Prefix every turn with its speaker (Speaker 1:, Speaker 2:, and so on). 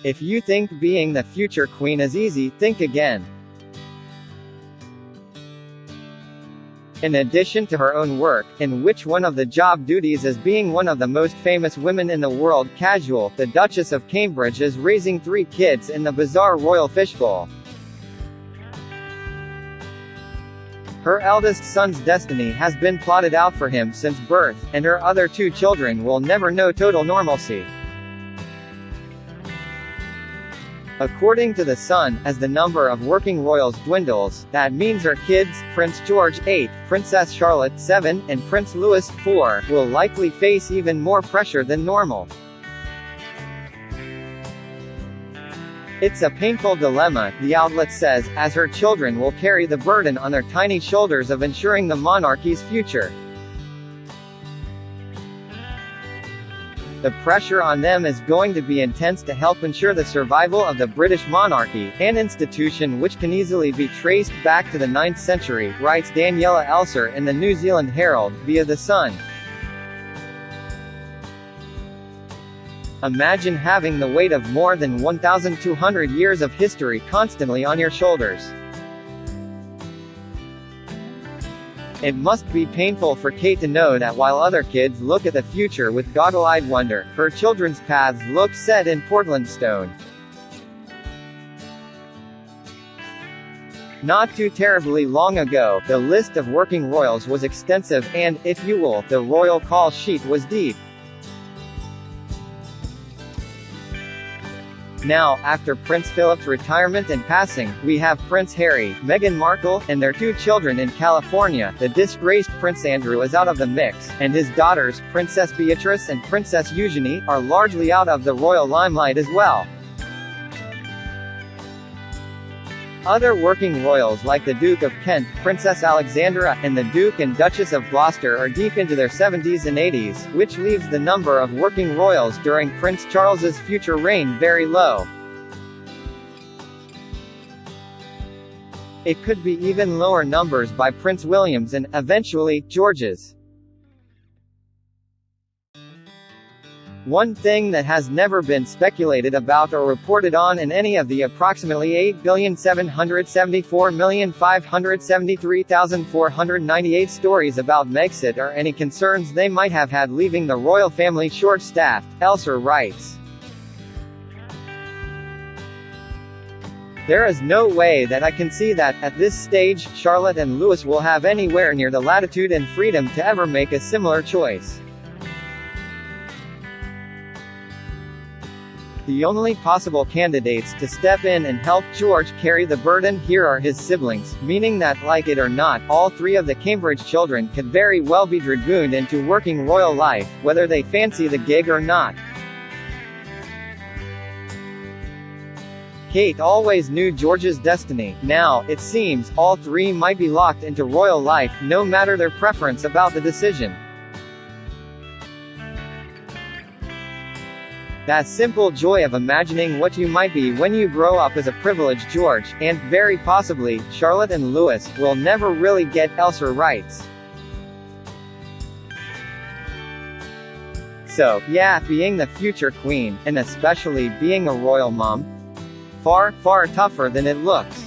Speaker 1: If you think being the future queen is easy, think again. In addition to her own work, in which one of the job duties is being one of the most famous women in the world, casual, the Duchess of Cambridge is raising 3 kids in the bizarre royal fishbowl. Her eldest son's destiny has been plotted out for him since birth, and her other 2 children will never know total normalcy. According to The Sun, as the number of working royals dwindles, that means her kids, Prince George, 8, Princess Charlotte, 7, and Prince Louis, 4, will likely face even more pressure than normal. It's a painful dilemma, the outlet says, as her children will carry the burden on their tiny shoulders of ensuring the monarchy's future. The pressure on them is going to be intense to help ensure the survival of the British monarchy, an institution which can easily be traced back to the 9th century, writes Daniela Elser in the New Zealand Herald, via The Sun. Imagine having the weight of more than 1,200 years of history constantly on your shoulders. It must be painful for Kate to know that while other kids look at the future with goggle-eyed wonder, her children's paths look set in Portland stone. Not too terribly long ago, the list of working royals was extensive, and, if you will, the royal call sheet was deep. Now, after Prince Philip's retirement and passing, we have Prince Harry, Meghan Markle, and their 2 children in California. The disgraced Prince Andrew is out of the mix, and his daughters, Princess Beatrice and Princess Eugenie, are largely out of the royal limelight as well. Other working royals like the Duke of Kent, Princess Alexandra, and the Duke and Duchess of Gloucester are deep into their 70s and 80s, which leaves the number of working royals during Prince Charles's future reign very low. It could be even lower numbers by Prince William's and, eventually, George's. One thing that has never been speculated about or reported on in any of the approximately 8,774,573,498 stories about Megxit are any concerns they might have had leaving the royal family short-staffed, Elser writes. There is no way that I can see that, at this stage, Charlotte and Louis will have anywhere near the latitude and freedom to ever make a similar choice. The only possible candidates to step in and help George carry the burden here are his siblings, meaning that, like it or not, all 3 of the Cambridge children could very well be dragooned into working royal life, whether they fancy the gig or not. Kate always knew George's destiny. Now, it seems, all 3 might be locked into royal life, no matter their preference about the decision. That simple joy of imagining what you might be when you grow up is a privilege George, and, very possibly, Charlotte and Louis, will never really get, Elser writes. So, yeah, being the future queen, and especially being a royal mom, far, far tougher than it looks.